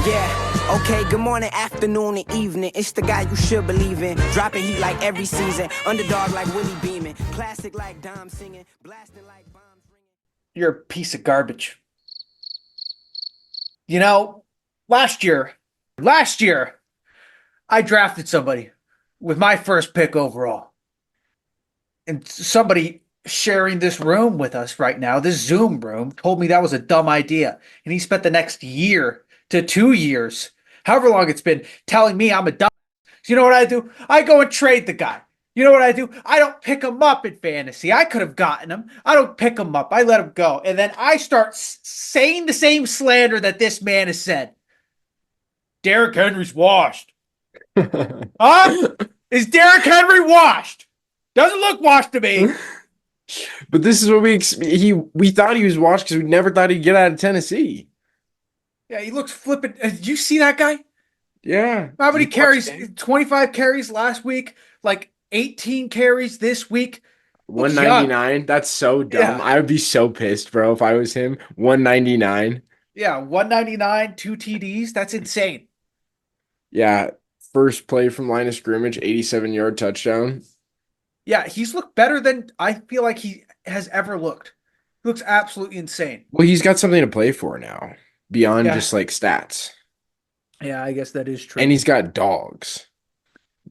Yeah, okay, good morning, afternoon, and evening. It's the guy you should believe in. Dropping heat like every season. Underdog like Willie Beeman. Classic like Dom singing. Blasting like bombs ringing. You're a piece of garbage. You know, last year, I drafted somebody with my first pick overall. And somebody sharing this room with us right now, this Zoom room, told me that was a dumb idea. And he spent the next year to 2 years, however long it's been, telling me I'm a dumb. So you know what I do? I go and trade the guy. You know what I do? I don't pick him up in fantasy. I could have gotten him. I don't pick him up. I let him go. And then I start saying the same slander that this man has said. Derrick Henry's washed. Huh? Is Derrick Henry washed? Doesn't look washed to me. But this is what we thought he was washed because we never thought he'd get out of Tennessee. Yeah, he looks flippant. Did you see that guy? Yeah. How many carries? 25 carries last week, like 18 carries this week. 199. That's so dumb. Yeah. I would be so pissed, bro, if I was him. 199. Yeah, 199, 2 TDs. That's insane. Yeah. First play from line of scrimmage, 87-yard touchdown. Yeah, he's looked better than I feel like he has ever looked. He looks absolutely insane. Well, he's got something to play for now beyond just like stats. Yeah, I guess that is true. And he's got dogs.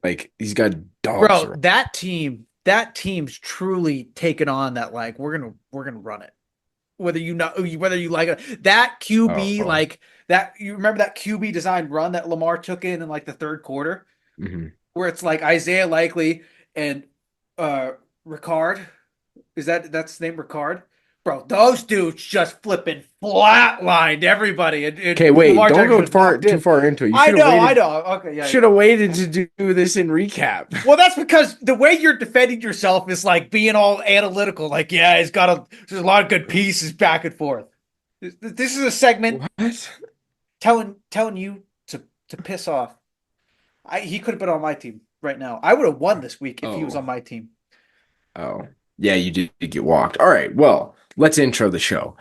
Like he's got dogs. Bro, around. that team's truly taken on that, like we're gonna run it. Whether you like it. That QB, like that, you remember that QB design run that Lamar took in like the third quarter? Mm-hmm. Where it's like Isaiah Likely and Ricard. That's his name, Ricard? Bro, those dudes just flipping flatlined everybody. Okay, wait, don't go too far into it. I know. Okay, yeah. Should have waited to do this in recap. Well, that's because the way you're defending yourself is like being all analytical. Like, yeah, there's a lot of good pieces back and forth. This is a segment telling you to piss off. He could have been on my team right now. I would have won this week if he was on my team. Oh, yeah, you did get walked. All right, well, let's intro the show.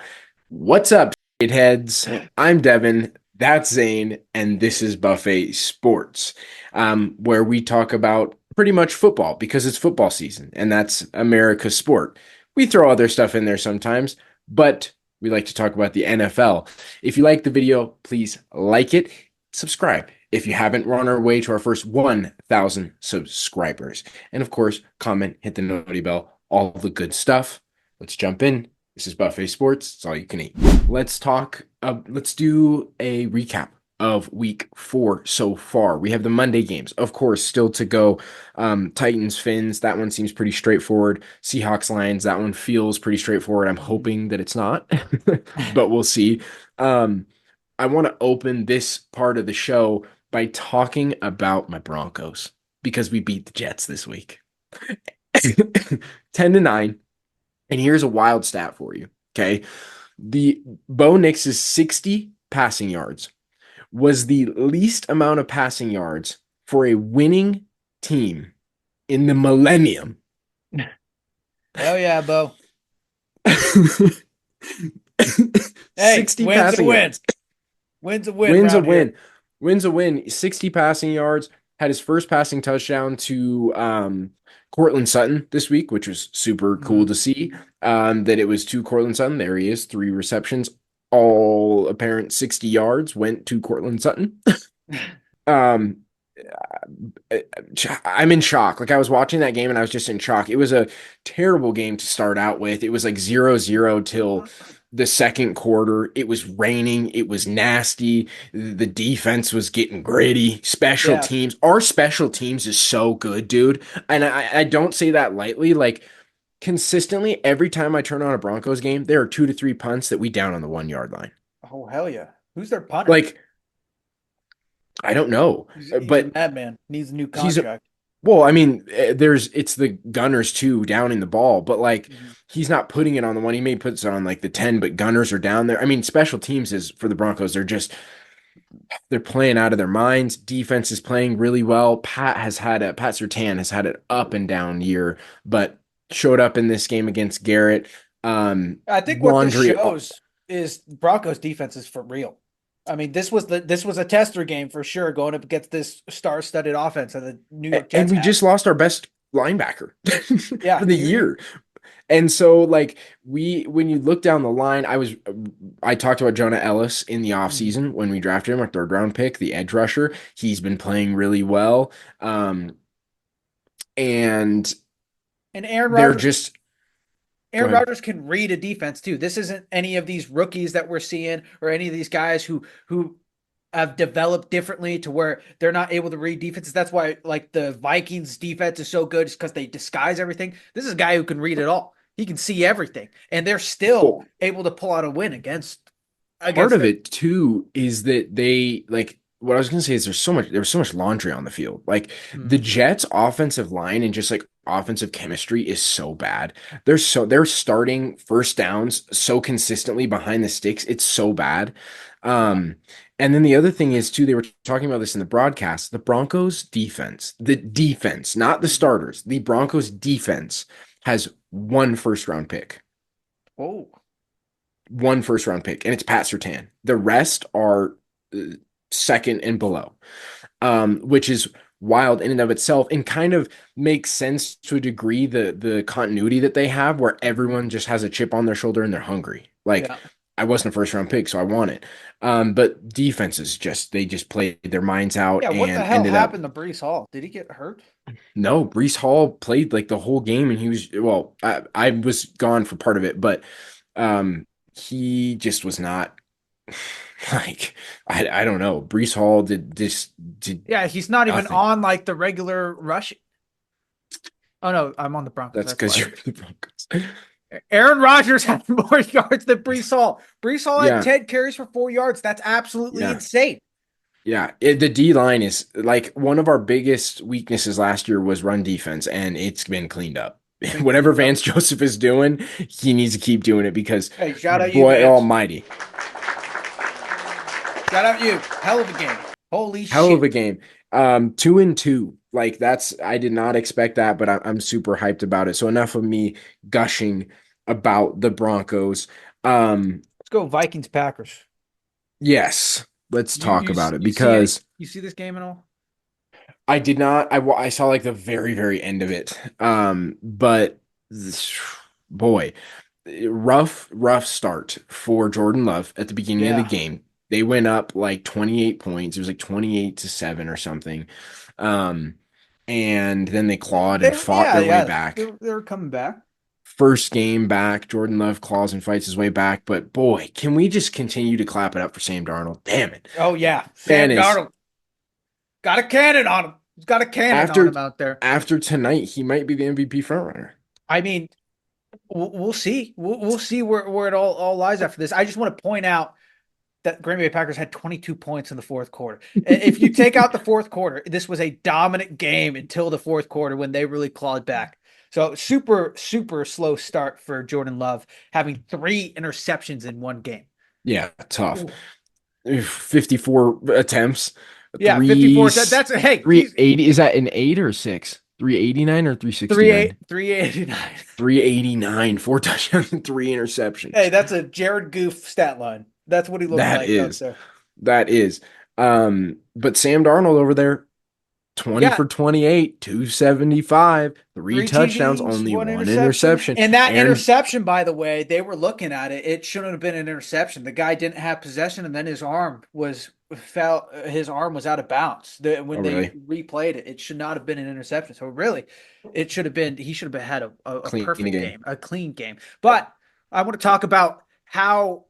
What's up, heads? I'm Devin, that's Zane, and this is Buffet Sports, where we talk about pretty much football because it's football season, and that's America's sport. We throw other stuff in there sometimes, but we like to talk about the NFL. If you like the video, please like it, subscribe. If you haven't, we're on our way to our first 1,000 subscribers. And of course, comment, hit the noti bell, all the good stuff. Let's jump in. This is Buffet Sports. It's all you can eat. Let's do a recap of week 4 so far. We have the Monday games, of course, still to go. Titans, Finns, that one seems pretty straightforward. Seahawks, Lions, that one feels pretty straightforward. I'm hoping that it's not, but we'll see. I want to open this part of the show by talking about my Broncos because we beat the Jets this week. 10-9. And here's a wild stat for you. Okay. The Bo Nix's 60 passing yards was the least amount of passing yards for a winning team in the millennium. Hell yeah, Bo. Hey, 60 passing yards. Wins a win. Wins a win. 60 passing yards. Had his first passing touchdown to Cortland Sutton this week, which was super cool to see. That it was to Cortland Sutton. There he is. 3 receptions. All apparent 60 yards went to Cortland Sutton. I'm in shock. Like I was watching that game and I was just in shock. It was a terrible game to start out with. It was like 0-0 till the second quarter. It was raining. It was nasty. The defense was getting gritty. Special teams. Our special teams is so good, dude. And I don't say that lightly. Like consistently, every time I turn on a Broncos game, there are 2 to 3 punts that we down on the 1 yard line. Oh, hell yeah. Who's their punter? Like, I don't know. He's but a madman. Needs a new contract. Well, I mean, it's the Gunners too downing the ball, but like he's not putting it on the 1. He may put it on like the 10, but Gunners are down there. I mean, special teams is for the Broncos. They're playing out of their minds. Defense is playing really well. Pat Surtain has had an up and down year, but showed up in this game against Garrett. I think what this shows is Broncos defense is for real. I mean, this was a tester game for sure, going up against this star-studded offense that the New York And Jets we have. just lost our best linebacker Yeah, for the year. And so, like, when you look down the line, I talked about Jonah Ellis in the offseason when we drafted him, our third round pick, the edge rusher. He's been playing really well. And and they're just, go Aaron ahead. Rodgers can read a defense too. This isn't any of these rookies that we're seeing or any of these guys who have developed differently to where they're not able to read defenses. That's why like the Vikings defense is so good, is because they disguise everything. This is a guy who can read it all. He can see everything, and they're still Well, able to pull out a win part against of them. it too is that they like what I was gonna say is there's so much laundry on the field. Like the Jets offensive line and just like offensive chemistry is so bad. They're starting first downs so consistently behind the sticks. It's so bad. And then the other thing is too, they were talking about this in the broadcast. The Broncos the defense, not the starters, the Broncos defense has one first round pick. Oh, One first round pick, and it's Pat Surtain. The rest are second and below, which is wild in and of itself, and kind of makes sense to a degree. The continuity that they have, where everyone just has a chip on their shoulder and they're hungry. Like yeah. I wasn't a first round pick, so I want it. But defenses they just played their minds out Yeah, what the and hell ended up. happened to Brees Hall? Did he get hurt? No, Brees Hall played like the whole game, and he was well. I was gone for part of it, but he just was not like I don't know. Brees Hall did Yeah, he's not even nothing. on like the regular rush. Oh no, I'm on the Broncos. That's That's because why. you're the Broncos. Aaron Rodgers had more yards than Brees Hall. Brees Hall had Yeah, 10 carries for 4 yards. That's absolutely yeah, insane. yeah. The D line is like one of our biggest weaknesses last year was run defense, and it's been cleaned up. It's been Whatever cleaned up. Vance Joseph is doing, he needs to keep doing it because Hey, shout out you, boy Vance. almighty. Shout out you. Hell of a game. Holy Hell shit. of a game. 2-2. Like I did not expect that, but I'm super hyped about it. So enough of me gushing about the Broncos. Let's go Vikings Packers. Yes, let's talk about it You see it? because You see this game at all? I did not. I saw like the very very end of it. But boy, rough start for Jordan Love at the beginning of the Yeah. game. They went up like 28 points. It was like 28-7 or something. And then they clawed and fought their way back. They were coming back. First game back, Jordan Love claws and fights his way back. But boy, can we just continue to clap it up for Sam Darnold? Damn it. Oh yeah. Sam Man is Darnold. Got a cannon on him. He's got a cannon on after him out there. after tonight, he might be the MVP frontrunner. I mean, we'll see. We'll see where it all lies after this. I just want to point out that Green Bay Packers had 22 points in the fourth quarter. If you take out the fourth quarter, this was a dominant game until the fourth quarter when they really clawed back. So super slow start for Jordan Love, having 3 interceptions in one game. Yeah, tough. 54 attempts. Yeah, 54. That's hey, 380. Is that an 8 or 6? 389 or 369? 389. 389, 4 touchdowns and 3 interceptions. Hey, that's a Jared Goof stat line. That's what he looks That like out is. there. That is. But Sam Darnold over there, 20 for 28, 275, 3 touchdowns, TDs, only one interception. And that interception, by the way, they were looking at it. It shouldn't have been an interception. The guy didn't have possession, and then his arm was out of bounds. When they replayed it, it should not have been an interception. So really, it should have been. He should have had a perfect game, a clean game. But I want to talk about how,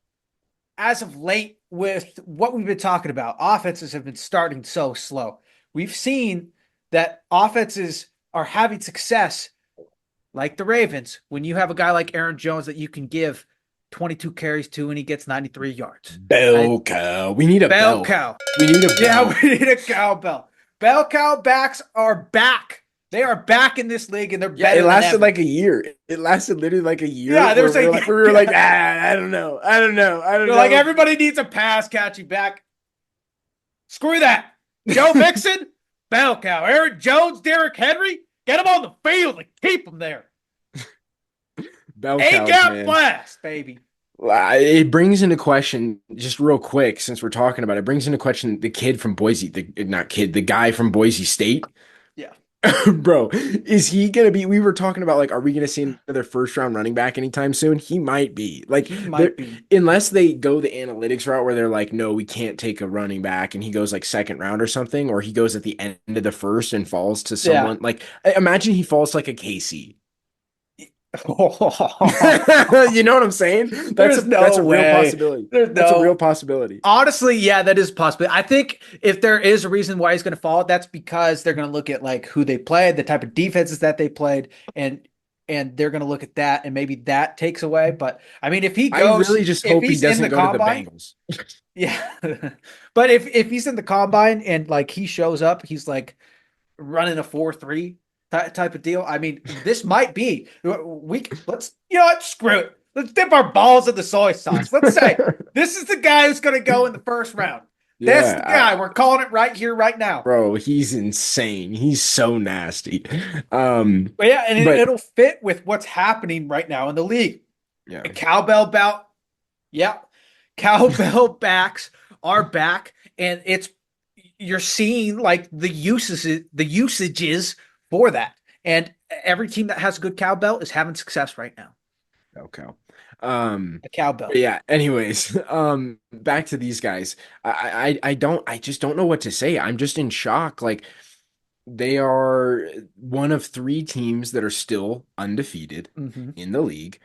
as of late, with what we've been talking about, offenses have been starting so slow. We've seen that offenses are having success, like the Ravens, when you have a guy like Aaron Jones that you can give 22 carries to and he gets 93 yards. Bell cow. We need a bell cow. We need a bell. Yeah, we need a cowbell. Bell cow backs are back. They are back in this league, and they're better. It lasted like a year. It lasted literally like a year. Yeah, there was we were like, I don't know. They're like, everybody needs a pass catching back. Screw that. Joe Mixon, bell cow. Aaron Jones, Derrick Henry, get them on the field and keep them there. Bell cows, A-gap man. blast, baby. It brings into question, just real quick, since we're talking about it, brings into question the kid from Boise, the guy from Boise State. Yeah, Bro, is he gonna be? We were talking about like, are we gonna see another first round running back anytime soon? He might be. Like, he there, might be. unless they go the analytics route where they're like, no, we can't take a running back, and he goes like second round or something, or he goes at the end of the first and falls to Yeah. someone like, imagine he falls to like a KC. You know what I'm saying? That's a There's no real way. possibility. There's That's a real no. possibility. Honestly, yeah, that is possible. I think if there is a reason why he's going to fall, that's because they're going to look at like who they played, the type of defenses that they played, and they're going to look at that, and maybe that takes away. But I mean, I really just if hope he he's in doesn't the go to the combine, Bengals. yeah. But if he's in the combine and like he shows up, he's like running a 4.3 type of deal. I mean, this might be let's what, screw it. Let's dip our balls in the soy sauce. Let's say this is the guy who's going to go in the first round. That's the Yeah, guy. We're calling it right here, right now. bro, he's insane. He's so nasty. But yeah, and But it'll fit with what's happening right now in the league. yeah, A cowbell bout. Yeah. Cowbell backs are back, and you're seeing like the usages for that. And every team that has a good cowbell is having success right now. okay. A cowbell. Yeah, anyways, back to these guys. I just don't know what to say. I'm just in shock. Like they are one of three teams that are still undefeated Mm-hmm. in the league.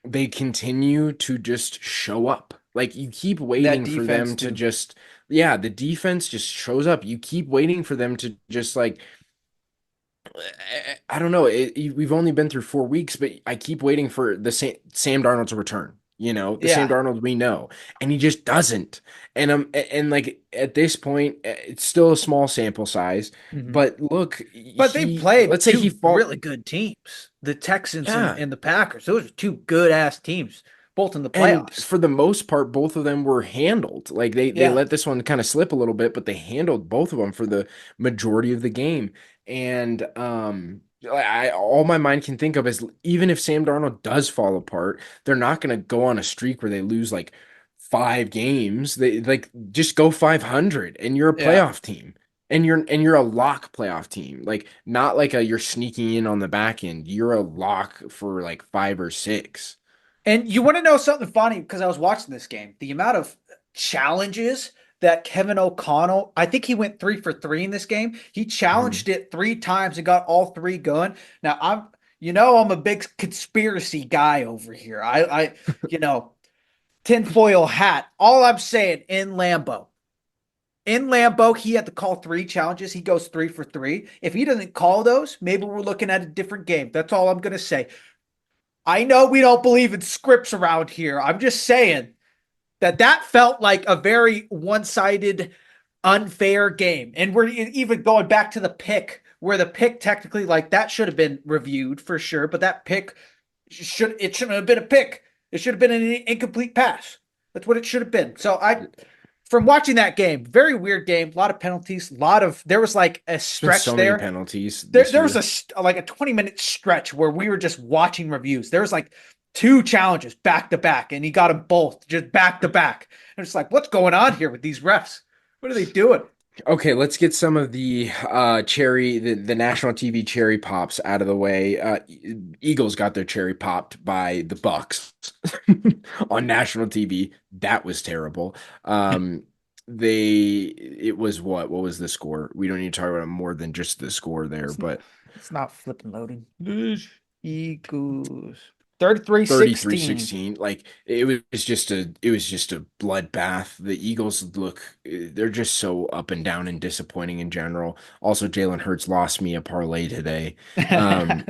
They continue to just show up. Like you keep That waiting for defense them to too. just, yeah, the defense just shows up. You keep waiting for them to just like, I don't know. We've only been through 4 weeks, but I keep waiting for the Sam Darnold to return. You know, the Sam Yeah. Darnold we know, and he just doesn't. And like at this point, it's still a small sample size. Mm-hmm. But look, But they played let's say he two fall, really good teams, the Texans yeah. and the Packers. Those are two good ass teams, both in the And playoffs. for the most part, both of them were handled. Like they Yeah. let this one kind of slip a little bit, but they handled both of them for the majority of the game. And I all my mind can think of is even if Sam Darnold does fall apart, they're not going to go on a streak where they lose like 5 games. They like just go 500 and you're a Yeah. playoff team. And you're a lock playoff team. Like not like a you're sneaking in on the back end. You're a lock for like 5 or 6. And you want to know something funny? Because I was watching this game, the amount of challenges that Kevin O'Connell, I think he went 3 for 3 in this game. He challenged it 3 times and got all three going. Now I'm a big conspiracy guy over here. You know, tinfoil hat. All I'm saying in Lambeau, he had to call 3 challenges. He goes 3 for 3. If he doesn't call those, maybe we're looking at a different game. That's all I'm going to say. I know we don't believe in scripts around here. I'm just saying that felt like a very one-sided, unfair game. And we're even going back to the pick, where the pick technically, like that should have been reviewed for sure, but that pick shouldn't have been a pick. It should have been an incomplete pass. That's what it should have been. So from watching that game, very weird game, a lot of penalties, there was like a Been stretch so many there. penalties There, this there was year. like a 20-minute stretch where we were just watching reviews. There was like 2 challenges back to back, and he got them both just back to back. And it's like, what's going on here with these refs? What are they doing? Okay, let's get some of the the national TV cherry pops out of the way. Eagles got their cherry popped by the Bucks on national TV. That was terrible. It was what was the score? We don't need to talk about more than just the score there, It's, but it's not flipping loading. Eagles 33-16. 33-16. Like it was just a bloodbath. The Eagles look they're just so up and down and disappointing in general. Also, Jalen Hurts lost me a parlay today. Um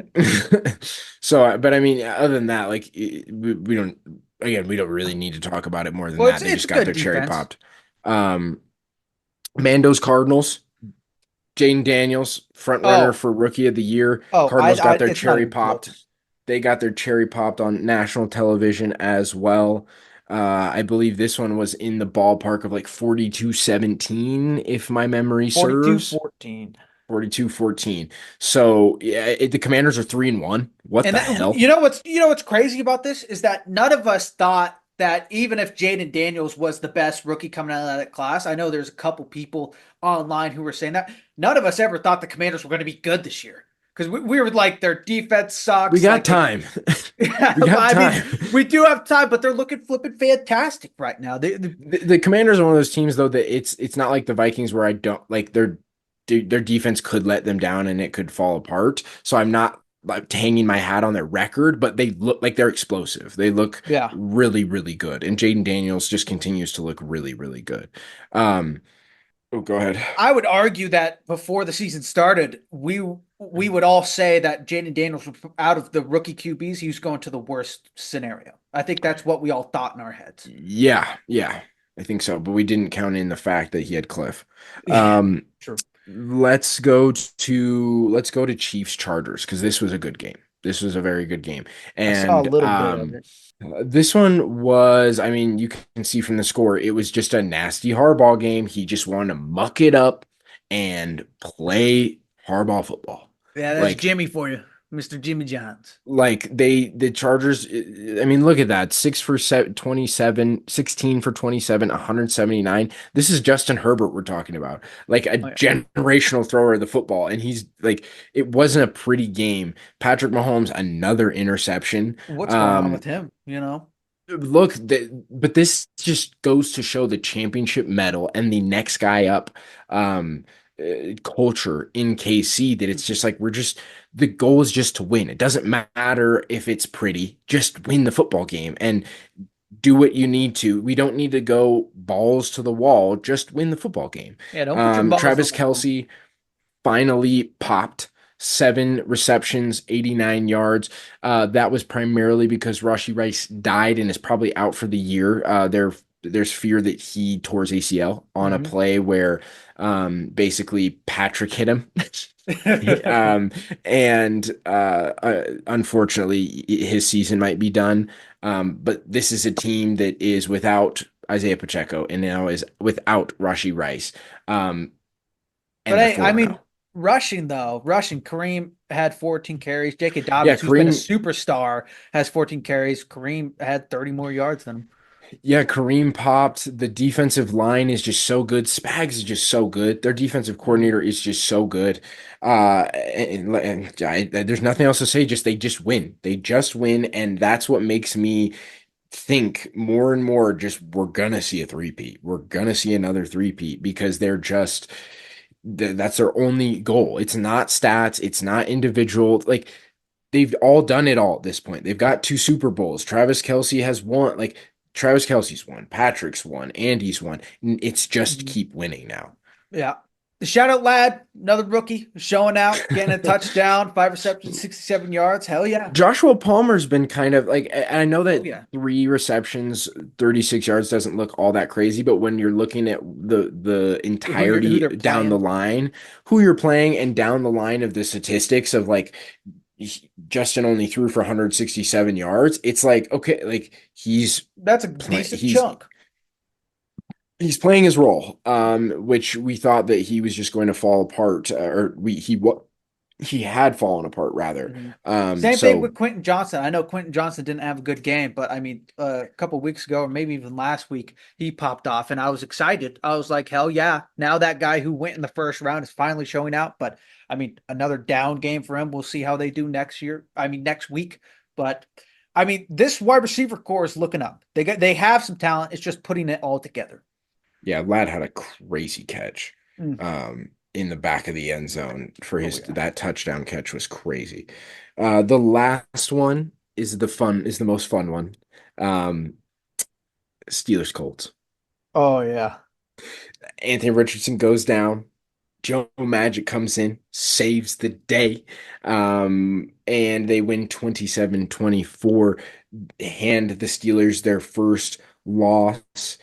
so but I mean other than that, like we don't we don't really need to talk about it more than Well, that. it's They it's just got good their cherry defense. popped. Um Mando's Cardinals, Jaden Daniels, front runner Oh, for rookie of the year. oh, Cardinals got their it's not cherry even popped. close. They got their cherry popped on national television as well. I believe this one was in the ballpark of like 42-17, if my memory serves. 42-14. 42-14. So yeah, the Commanders are 3-1. What And the that, hell? you know what's crazy about this is that none of us thought that even if Jaden Daniels was the best rookie coming out of that class, I know there's a couple people online who were saying that. None of us ever thought the Commanders were going to be good this year because we were like their defense We sucks. got Like time. yeah, We got I mean, time. we do have time, but they're looking flipping fantastic right now. The Commanders are one of those teams though that it's not like the Vikings where I don't like their defense could let them down and it could fall apart. So I'm not like hanging my hat on their record, but they look like they're explosive. They look Yeah. really, really good. And Jaden Daniels just continues to look really, really good. Oh, go ahead. I would argue that before the season started, we would all say that Jaden Daniels, out of the rookie QBs, he was going to the worst scenario. I think that's what we all thought in our heads. Yeah, yeah, I think so. But we didn't count in the fact that he had Cliff. Yeah, true. Let's go to Chiefs Chargers because this was a good game. This was a very good game. I saw a And little bit of it. this one was, I mean, you can see from the score, it was just a nasty hardball game. He just wanted to muck it up and play hardball football. Yeah, that's Like Jimmy for you, Mr. Jimmy Johns. the Chargers, I mean, look at that. 27, 16 for 27, 179. This is Justin Herbert we're talking about. Like a Oh, yeah. generational thrower of the football. And he's like, it wasn't a pretty game. Patrick Mahomes, another interception. What's going on with him? You know? Look, but this just goes to show the championship medal and the next guy up culture in KC that it's just like the goal is just to win. It doesn't matter if it's pretty, just win the football game and do what you need to. We don't need to go balls to the wall, just win the football game. Yeah, don't put your balls Travis on the wall. Kelce finally popped 7 receptions, 89 yards. That was primarily because Rashee Rice died and is probably out for the year. There's fear that he tore his ACL on a play where basically Patrick hit him. And unfortunately, his season might be done. But this is a team that is without Isaiah Pacheco and now is without Rashee Rice. But hey, I mean, rushing, Kareem had 14 carries. J.K. Dobbins, who's been a superstar, has 14 carries. Kareem had 30 more yards than him. Yeah, Kareem popped. The defensive line is just so good. Spags is just so good. Their defensive coordinator is just so good. There's nothing else to say. They just win. They just win, and that's what makes me think more and more. Just we're gonna see a three-peat. We're gonna see another three-peat because that's their only goal. It's not stats. It's not individual. Like they've all done it all at this point. They've got 2 Super Bowls. Travis Kelce has won. Like Travis Kelce's won. Patrick's won. Andy's won. It's just keep winning now. Yeah. The shout out lad, another rookie showing out, getting a touchdown, 5 receptions, 67 yards. Hell yeah. Joshua Palmer's been kind of like, I know that 3 receptions, 36 yards doesn't look all that crazy, but when you're looking at the entirety down the line, who you're playing and down the line of the statistics of like Justin only threw for 167 yards, it's like, okay, like that's a decent chunk. He's playing his role, which we thought that he was just going to fall apart, he had fallen apart rather. Same thing with Quentin Johnson. I know Quentin Johnson didn't have a good game, but I mean, a couple weeks ago or maybe even last week, he popped off, and I was excited. I was like, hell yeah! Now that guy who went in the first round is finally showing out. But I mean, another down game for him. We'll see how they do next week. But I mean, this wide receiver core is looking up. They have some talent. It's just putting it all together. Yeah, Lad had a crazy catch in the back of the end zone for that touchdown catch was crazy. The last one is the most fun one. Steelers Colts. Oh yeah. Anthony Richardson goes down. Joe Magic comes in, saves the day. And they win 27-24, hand the Steelers their first loss.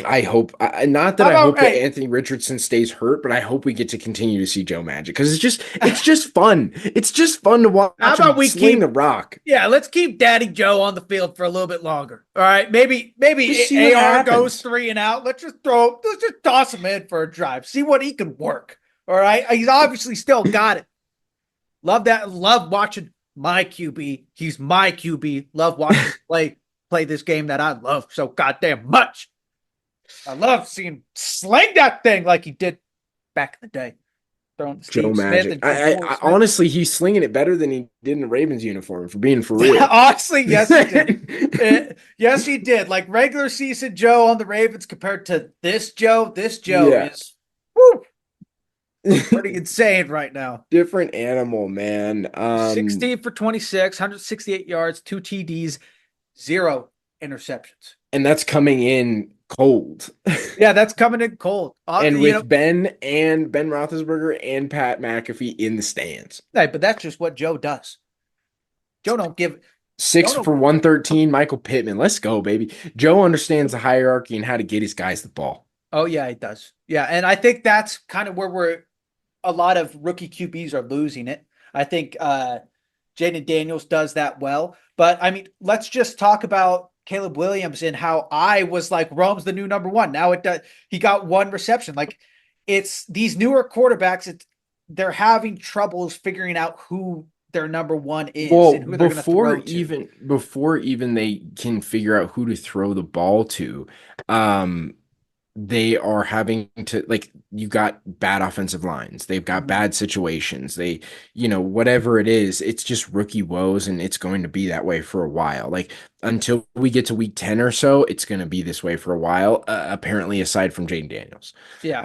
I hope not that I hope that Anthony Richardson stays hurt, but I hope we get to continue to see Joe Magic because it's just fun. It's just fun to watch. How about we keep the rock? Yeah, let's keep Daddy Joe on the field for a little bit longer. All right, maybe AR goes 3 and out. Let's just toss him in for a drive. See what he can work. All right, he's obviously still got it. Love that. Love watching my QB. He's my QB. Love watching him play play this game that I love so goddamn much. I love seeing him sling that thing like he did back in the day. Throwing Joe Steve Smith Magic. and Corey I Smith. honestly, he's slinging it better than he did in the Ravens uniform, for being for real. Honestly, yes, he did. Yes, he did. Like regular season Joe on the Ravens compared to this Joe Yeah. is woo, pretty insane right now. Different animal, man. 16 for 26, 168 yards, 2 TDs, 0 interceptions. And that's coming in cold. Yeah, that's coming in cold. And with Ben Roethlisberger and Pat McAfee in the stands. Hey, but that's just what Joe does. Joe don't give 6 for 113, Michael Pittman. Let's go, baby. Joe understands the hierarchy and how to get his guys the ball. Oh, yeah, he does. Yeah, and I think that's kind of where a lot of rookie QBs are losing it. I think Jaden Daniels does that well. But, I mean, let's just talk about Caleb Williams and how I was like, Rome's the new number one. Now he got 1 reception. Like, it's these newer quarterbacks, they're having troubles figuring out who their number one is and who they're going to throw to. Before even they can figure out who to throw the ball to, they are having to, like, you got bad offensive lines. They've got bad situations. They, whatever it is, it's just rookie woes, and it's going to be that way for a while. Like, until we get to week 10 or so, it's going to be this way for a while, apparently, aside from Jaden Daniels. Yeah,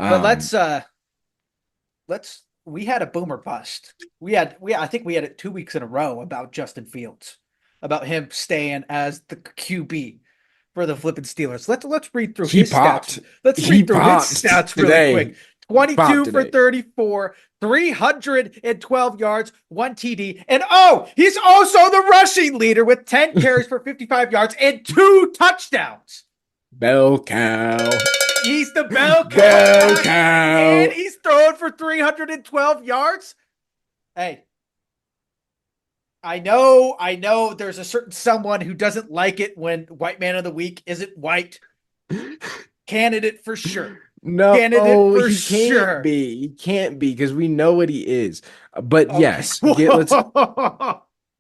but we had a boomer bust. I think we had it 2 weeks in a row about Justin Fields, about him staying as the QB for the flipping Steelers. Let's read through his stats. Let's read through his stats really quick. 22 for 34, 312 yards, 1 TD. And he's also the rushing leader with 10 carries for 55 yards and 2 touchdowns. Bell cow. He's the bell cow. Bell cow. And he's throwing for 312 yards. Hey, I know there's a certain someone who doesn't like it when White Man of the Week isn't white. Candidate for sure. No, Candidate for can't be. He can't be, because we know what he is. But yes, let's.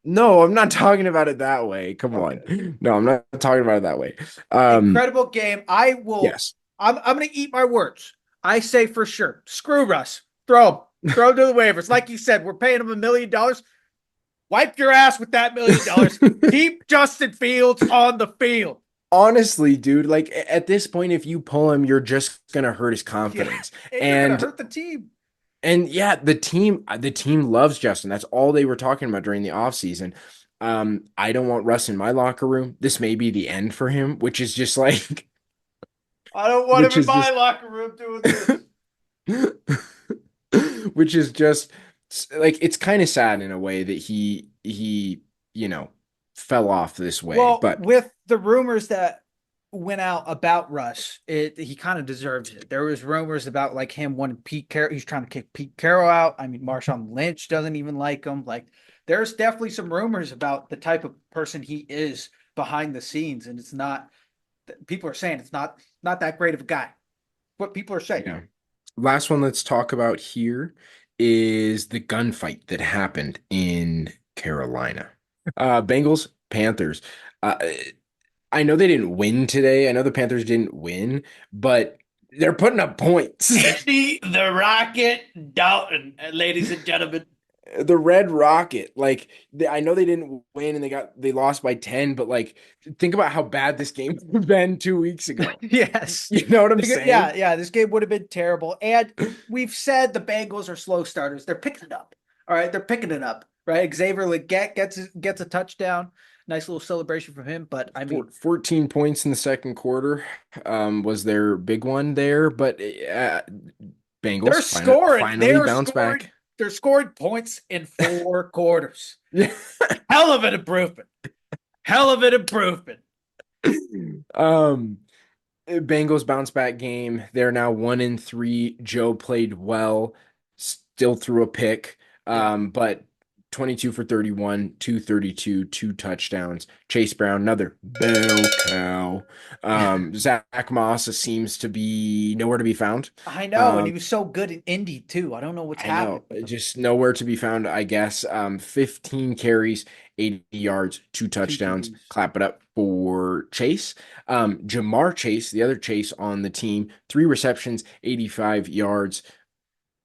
No, I'm not talking about it that way. Come on. No, I'm not talking about it that way. Incredible game. I will. Yes. I'm going to eat my words. I say for sure. Screw Russ. Throw him to the waivers. Like you said, we're paying him $1 million. Wipe your ass with that $1 million. Keep Justin Fields on the field. Honestly, dude, like, at this point, if you pull him, you're just gonna hurt his confidence, and you're gonna hurt the team. And yeah, the team loves Justin. That's all they were talking about during the offseason. I don't want Russ in my locker room. This may be the end for him, which is just like, I don't want him in my locker room doing this. Which is just like, it's kind of sad in a way that he fell off this way. Well, but with the rumors that went out about Russ, he kind of deserves it. There was rumors about like him wanting Pete Carroll. He's trying to kick Pete Carroll out. I mean, Marshawn Lynch doesn't even like him. Like, there's definitely some rumors about the type of person he is behind the scenes, and it's not. People are saying it's not that great of a guy. What people are saying. Yeah. Last one let's talk about here is the gunfight that happened in Carolina. Bengals, Panthers. I know they didn't win today. I know the Panthers didn't win, but they're putting up points. Andy the Rocket Dalton, ladies and gentlemen. The Red Rocket. Like, I know they didn't win and they lost by 10, but like, think about how bad this game would have been 2 weeks ago. Yes. You know what I'm saying? Yeah, this game would have been terrible. And we've said the Bengals are slow starters. They're picking it up. All right, they're picking it up. Right? Xavier Legette gets a touchdown. Nice little celebration from him. But I mean, 14 points in the second quarter was their big one there. But Bengals they're scoring. Finally bounce back. They're scoring points in 4 quarters. Hell of an improvement. Bengals bounce back game. They're now 1-3. Joe played well, still threw a pick. But 22 for 31, 232, 2 touchdowns. Chase Brown, another bell cow. Zach Moss seems to be nowhere to be found. I know, and he was so good in Indy too. I don't know what's I know, happening with him. just nowhere to be found, I guess. 15 carries, 80 yards, 2 touchdowns. TDs. Clap it up for Chase. Jamar Chase, the other Chase on the team, 3 receptions, 85 yards.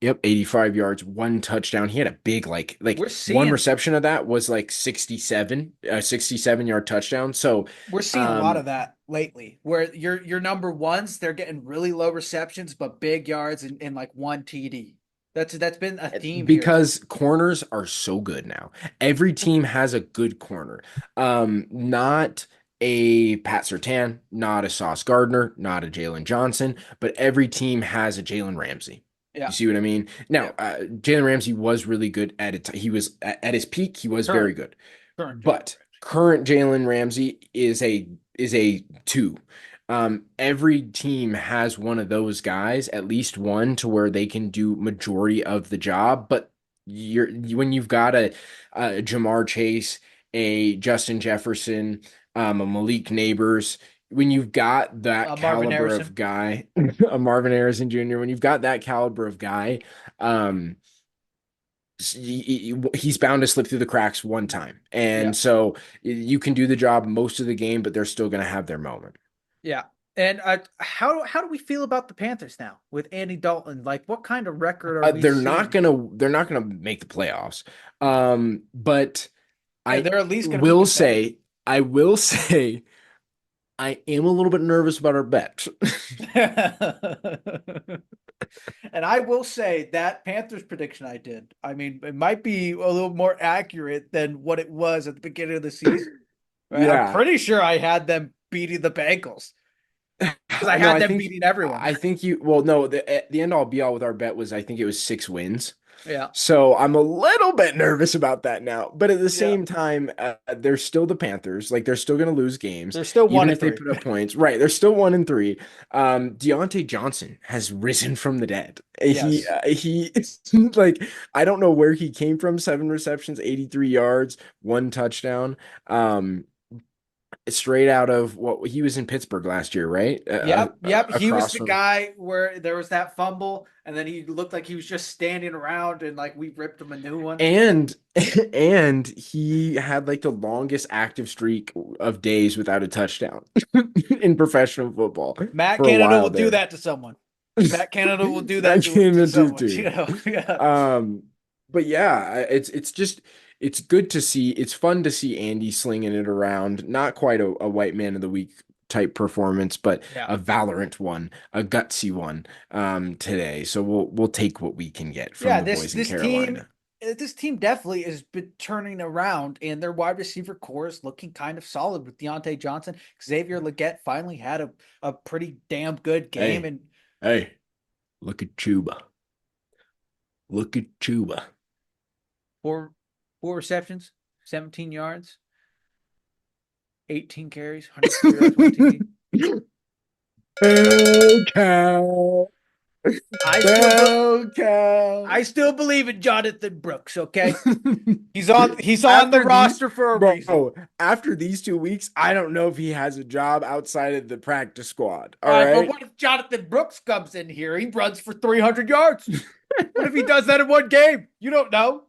Yep, 85 yards, 1 touchdown. He had a big like We're one seeing reception of that was like 67, 67-yard touchdown. So, we're seeing a lot um, of that lately, where your number ones, they're getting really low receptions but big yards and like one TD. That's been a theme here. because corners are so good now. Every team has a good corner. Not a Pat Surtain, not a Sauce Gardner, not a Jalen Johnson, but every team has a Jalen Ramsey. Yeah. You see what I mean? Now, Jalen Ramsey was really good at it. He was at his peak. He was very good. But current Jalen Ramsey is a 2. Every team has one of those guys, at least one, to where they can do majority of the job. But when you've got a Jamar Chase, a Justin Jefferson, a Malik Neighbors, when you've got that Marvin caliber Harrison. of guy, a Marvin Harrison Jr., when you've got that caliber of guy, he's bound to slip through the cracks one time. And so you can do the job most of the game, but they're still going to have their moment. Yeah. And how do we feel about the Panthers now with Andy Dalton? Like, what kind of record are we They're seeing? not gonna make the playoffs. But they're at least gonna will say I am a little bit nervous about our bet. And I will say that Panthers prediction I did, I mean, it might be a little more accurate than what it was at the beginning of the season. Right? Yeah. I'm pretty sure I had them beating the Bengals. Because I had them beating everyone. I think the end all be all with our bet was, I think it was 6 wins. Yeah. So I'm a little bit nervous about that now, but at the same time, they're still the Panthers. Like, they're still going to lose games. They're still 1-3. Even if they put up points. Right. They're still 1-3. Deontay Johnson has risen from the dead. Yes. He like, I don't know where he came from. 7 receptions, 83 yards, 1 touchdown. Straight out of what he was in Pittsburgh last year, right? Yep. He was the guy where there was that fumble, and then he looked like he was just standing around, and like we ripped him a new one. And he had like the longest active streak of days without a touchdown in professional football. Matt Canada will do that to someone. Matt Canada will do that to someone. You know? Yeah. But yeah, it's good to see. It's fun to see Andy slinging it around. Not quite a white man of the week type performance, but a Valorant one, a gutsy one today. So we'll take what we can get from the boys in Carolina. This team definitely has been turning around, and their wide receiver core is looking kind of solid with Deontay Johnson. Xavier Legette finally had a pretty damn good game. Hey, look at Chuba. Look at Chuba. 4 receptions, 17 yards, 18 carries, 100 yards, 1 TD. I still believe in Jonathan Brooks, okay? He's on the roster for a reason. After these 2 weeks, I don't know if he has a job outside of the practice squad. All right. But what if Jonathan Brooks comes in here? He runs for 300 yards. What if he does that in one game? You don't know.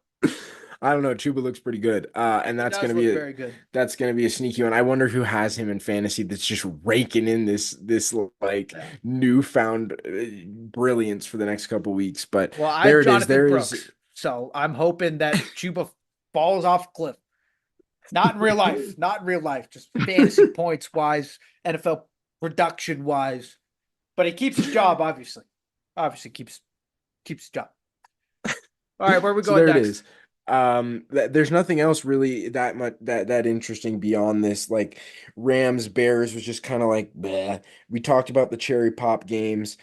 I don't know. Chuba looks pretty good, and that's going to be very good. That's going to be a sneaky one. I wonder who has him in fantasy. That's just raking in this like newfound brilliance for the next couple weeks. But there it is. There is. So I'm hoping that Chuba falls off a cliff. Not in real life. Not in real life. Just fantasy points wise, NFL production wise. But he keeps his job, obviously. Obviously keeps his job. All right, where are we going next? It is. There's nothing else really that much that interesting beyond this. Like, Rams Bears was just kind of like bleh. We talked about the cherry pop games.